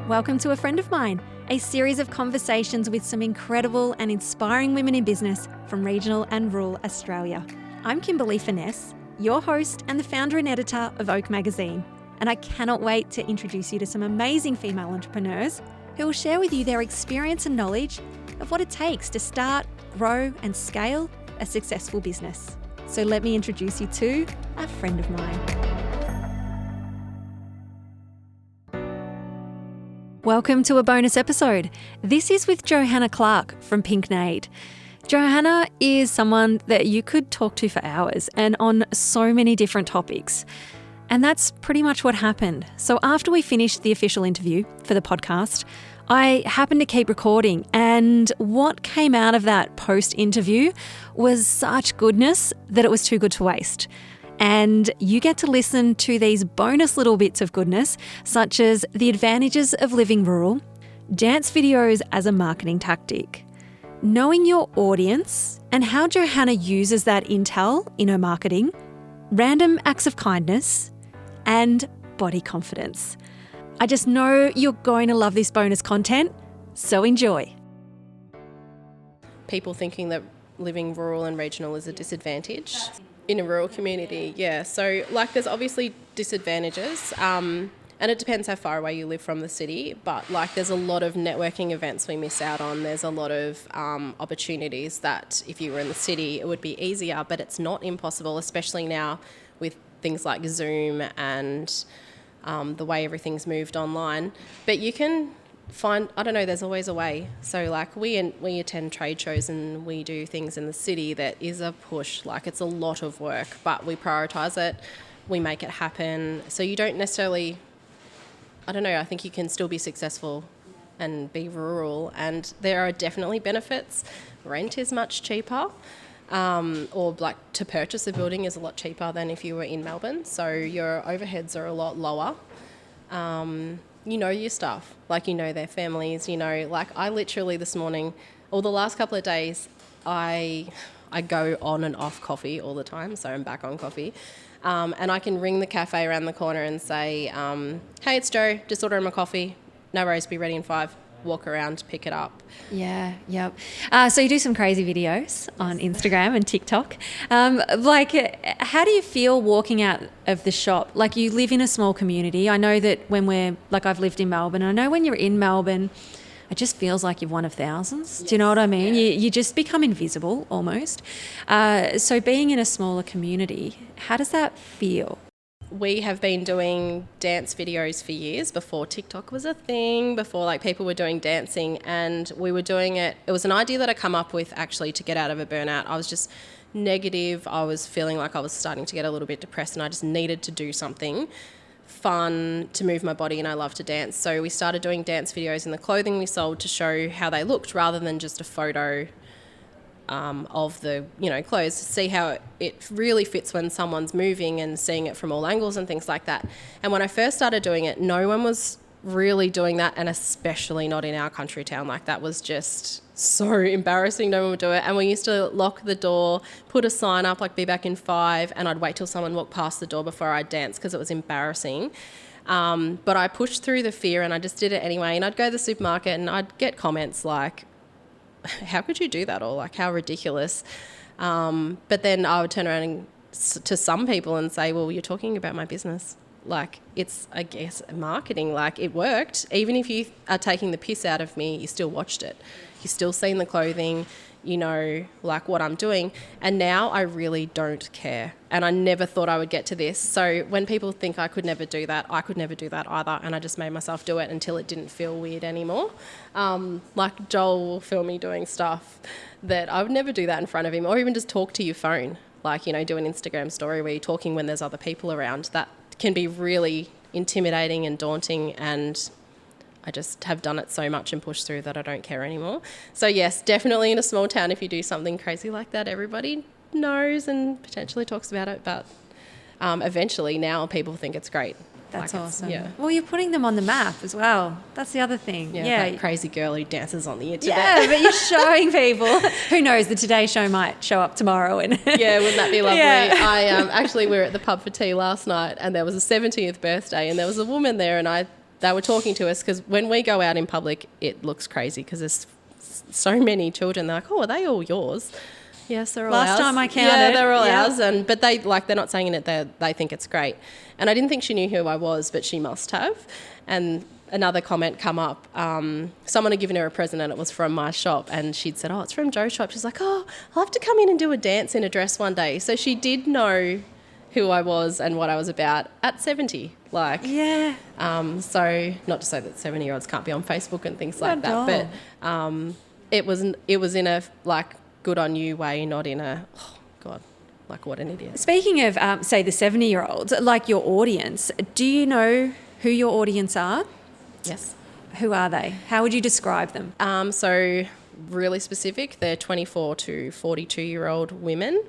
Welcome to A Friend of Mine, a series of conversations with some incredible and inspiring women in business from regional and rural Australia. I'm Kimberley Furness, your host and the founder and editor of Oak Magazine, and I cannot wait to introduce you to some amazing female entrepreneurs who will share with you their experience and knowledge of what it takes to start, grow and scale a successful business. So let me introduce you to a friend of mine. Welcome to a bonus episode. This is with Johanna Clark from Pink Nade. Johanna is someone that you could talk to for hours and on so many different topics. And that's pretty much what happened. So after we finished the official interview for the podcast, I happened to keep recording, and what came out of that post-interview was such goodness that it was too good to waste. And you get to listen to these bonus little bits of goodness, such as the advantages of living rural, dance videos as a marketing tactic, knowing your audience and how Johanna uses that intel in her marketing, random acts of kindness, and body confidence. I just know you're going to love this bonus content, so enjoy. People thinking that living rural and regional is a disadvantage in a rural community, yeah. So, there's obviously disadvantages, and it depends how far away you live from the city, but, there's a lot of networking events we miss out on. There's a lot of opportunities that if you were in the city, it would be easier, but it's not impossible, especially now with things like Zoom and the way everything's moved online. But you can find, there's always a way. So we attend trade shows and we do things in the city that is a push. It's a lot of work, but we prioritise it, we make it happen. So you don't necessarily, I think you can still be successful and be rural, and there are definitely benefits. Rent is much cheaper. To purchase a building is a lot cheaper than if you were in Melbourne. So your overheads are a lot lower. You know your stuff, you know their families, I literally this morning, or the last couple of days, I go on and off coffee all the time, so I'm back on coffee. And I can ring the cafe around the corner and say, hey, it's Joe, just ordering my coffee. No worries, be ready in 5. Walk around, pick it up. Yeah, yep. So you do some crazy videos on Instagram and TikTok. How do you feel walking out of the shop? You live in a small community. I know that when we're, I've lived in Melbourne, I know when you're in Melbourne, it just feels like you're one of thousands. Yes. Do you know what I mean? Yeah. You just become invisible almost. So being in a smaller community, how does that feel? We have been doing dance videos for years, before TikTok was a thing, before people were doing dancing, and we were doing it. It was an idea that I come up with actually to get out of a burnout. I was just negative. I was feeling like I was starting to get a little bit depressed, and I just needed to do something fun to move my body, and I love to dance. So we started doing dance videos in the clothing we sold to show how they looked rather than just a photo of the clothes, to see how it really fits when someone's moving and seeing it from all angles and things like that. And when I first started doing it, no one was really doing that, and especially not in our country town. That was just so embarrassing. No one would do it. And we used to lock the door, put a sign up be back in 5, and I'd wait till someone walked past the door before I'd dance because it was embarrassing. But I pushed through the fear and I just did it anyway. And I'd go to the supermarket and I'd get comments like, how could you do that? Or how ridiculous. But then I would turn around to some people and say, well, you're talking about my business. It's, I guess, marketing. It worked. Even if you are taking the piss out of me, you still watched it. You still seen the clothing, what I'm doing. And now I really don't care. And I never thought I would get to this. So when people think I could never do that, I could never do that either. And I just made myself do it until it didn't feel weird anymore. Joel will film me doing stuff that I would never do that in front of him, or even just talk to your phone. Do an Instagram story where you're talking when there's other people around. That can be really intimidating and daunting, and I just have done it so much and pushed through that I don't care anymore. So yes, definitely in a small town, if you do something crazy like that, everybody knows and potentially talks about it, but eventually now people think it's great. That's awesome. Yeah. Well, you're putting them on the map as well. That's the other thing. Yeah. That crazy girl who dances on the internet. Yeah, but you're showing people. Who knows? The Today Show might show up tomorrow. And yeah, wouldn't that be lovely? Yeah. Actually, we were at the pub for tea last night, and there was a 70th birthday, and there was a woman there, and I they were talking to us because when we go out in public, it looks crazy because there's so many children. They're like, oh, are they all yours? Yes, they're all ours. Last time I counted. Yeah, they're all ours. But they're not saying it. They think it's great. And I didn't think she knew who I was, but she must have. And another comment come up. Someone had given her a present and it was from my shop, and she'd said, oh, it's from Joe's shop. She's like, oh, I'll have to come in and do a dance in a dress one day. So she did know who I was and what I was about at 70. Yeah. So not to say that 70-year-olds can't be on Facebook and things like that, but it was in a good on you way, not in a, oh God, what an idiot. Speaking of, say, the 70-year-olds, your audience, do you know who your audience are? Yes. Who are they? How would you describe them? So really specific, they're 24 to 42-year-old women,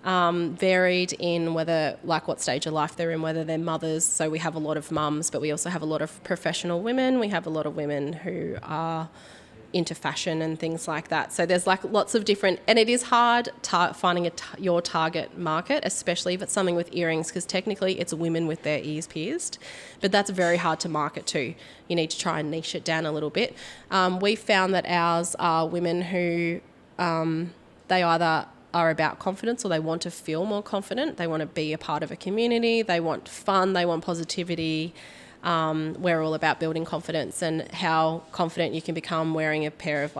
varied in whether, what stage of life they're in, whether they're mothers. So we have a lot of mums, but we also have a lot of professional women. We have a lot of women who are into fashion and things like that. So there's lots of different, and it is hard finding your target market, especially if it's something with earrings, because technically it's women with their ears pierced, but that's very hard to market to. You need to try and niche it down a little bit. We found that ours are women who they either are about confidence or they want to feel more confident. They want to be a part of a community. They want fun. They want positivity. We're all about building confidence and how confident you can become wearing a pair of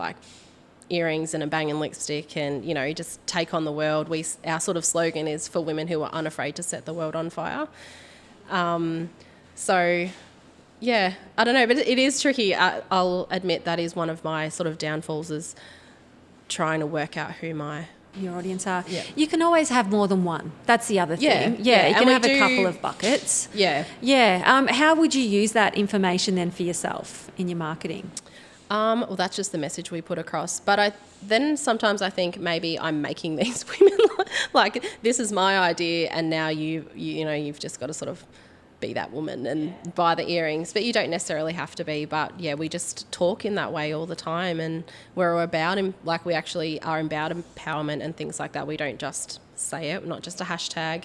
earrings and a banging lipstick and, just take on the world. Our sort of slogan is for women who are unafraid to set the world on fire. So, yeah, I don't know, but it is tricky. I'll admit that is one of my sort of downfalls, is trying to work out who your audience are. Yeah. You can always have more than one. That's the other thing. Yeah. You can have a couple of buckets. Yeah. Yeah. How would you use that information then for yourself in your marketing? Well, that's just the message we put across. But then sometimes I think maybe I'm making these women this is my idea, and now you've just got to sort of be that woman and buy the earrings, but you don't necessarily have to be. But yeah, we just talk in that way all the time, and we're about we actually are about empowerment and things like that. We don't just say it, not just a hashtag.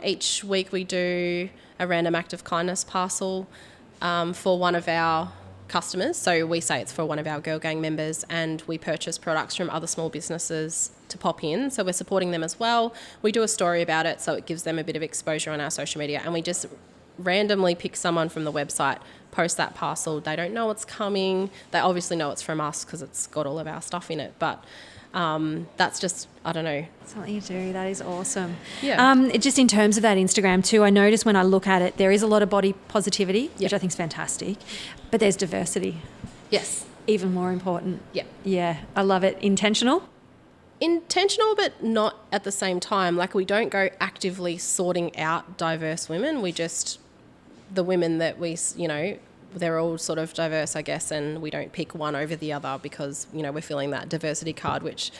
Each week we do a random act of kindness parcel for one of our customers. So we say it's for one of our Girl Gang members, and we purchase products from other small businesses to pop in. So we're supporting them as well. We do a story about it, so it gives them a bit of exposure on our social media, and we just randomly pick someone from the website, post that parcel. They don't know it's coming. They obviously know it's from us because it's got all of our stuff in it, but that's just, I don't know. Something you do. That is awesome. Yeah. Just in terms of that Instagram too, I notice when I look at it, there is a lot of body positivity, which I think is fantastic, but there's diversity. Yes. Even more important. Yeah. Yeah. I love it. Intentional, but not at the same time. We don't go actively sorting out diverse women. We just, the women that we, they're all sort of diverse, I guess, and we don't pick one over the other because, we're filling that diversity card, which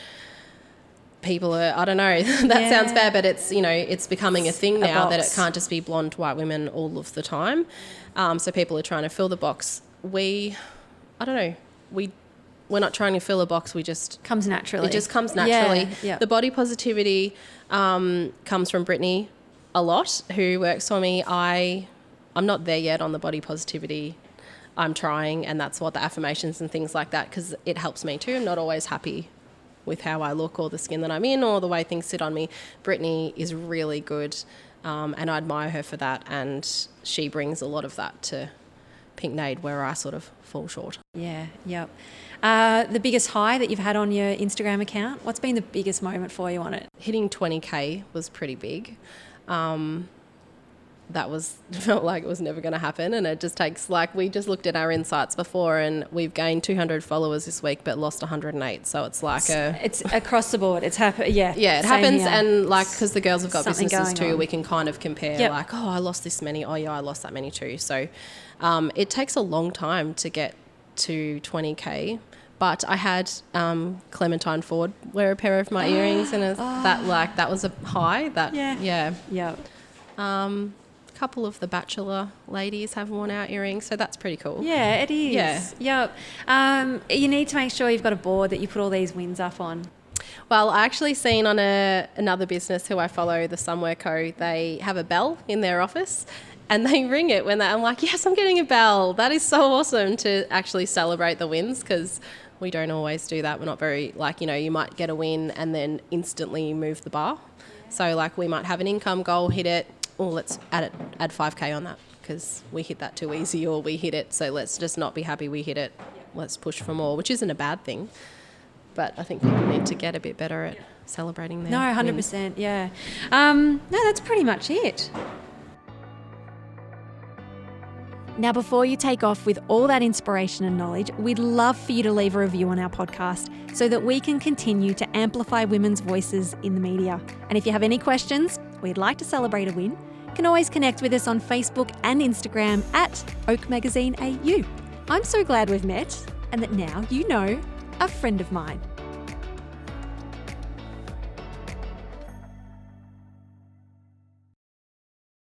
people are, I don't know, that sounds bad, but it's, it's becoming a thing now that it can't just be blonde white women all of the time. So people are trying to fill the box. We're not trying to fill a box. We just... Comes naturally. It just comes naturally. Yeah. The body positivity comes from Brittany a lot, who works for me. I'm not there yet on the body positivity. I'm trying, and that's what the affirmations and things like that, because it helps me too. I'm not always happy with how I look or the skin that I'm in or the way things sit on me. Brittany is really good, and I admire her for that, and she brings a lot of that to Pink Nade, where I sort of fall short. Yeah, yep. The biggest high that you've had on your Instagram account, what's been the biggest moment for you on it? Hitting 20K was pretty big. That felt like it was never going to happen, and it just takes, we just looked at our insights before, and we've gained 200 followers this week but lost 108, so it's it's across the board. It's it happens here. And because the girls have got businesses too, we can kind of compare, I lost this many, I lost that many too. So it takes a long time to get to 20K. But I had Clementine Ford wear a pair of my earrings, and that was a high. Couple of the Bachelor ladies have worn our earrings, so that's pretty cool. Yeah, it is. Yeah. Yep. You need to make sure you've got a board that you put all these wins up on. Well, I actually seen on another business who I follow, the Somewhere Co., they have a bell in their office, And they ring it when I'm like, yes, I'm getting a bell. That is so awesome to actually celebrate the wins, because we don't always do that. We're not very, like, you know, you might get a win and then instantly move the bar. So like we might have an income goal, hit it, or let's add 5K on that because we hit that too easy, or we hit it. So let's just not be happy we hit it. Let's push for more, which isn't a bad thing. But I think people need to get a bit better at celebrating their 100%, wins. yeah. No, that's pretty much it. Now, before you take off with all that inspiration and knowledge, we'd love for you to leave a review on our podcast so that we can continue to amplify women's voices in the media. And if you have any questions, we'd like to celebrate a win, you can always connect with us on Facebook and Instagram at Oak Magazine AU. I'm so glad we've met and that now you know a friend of mine.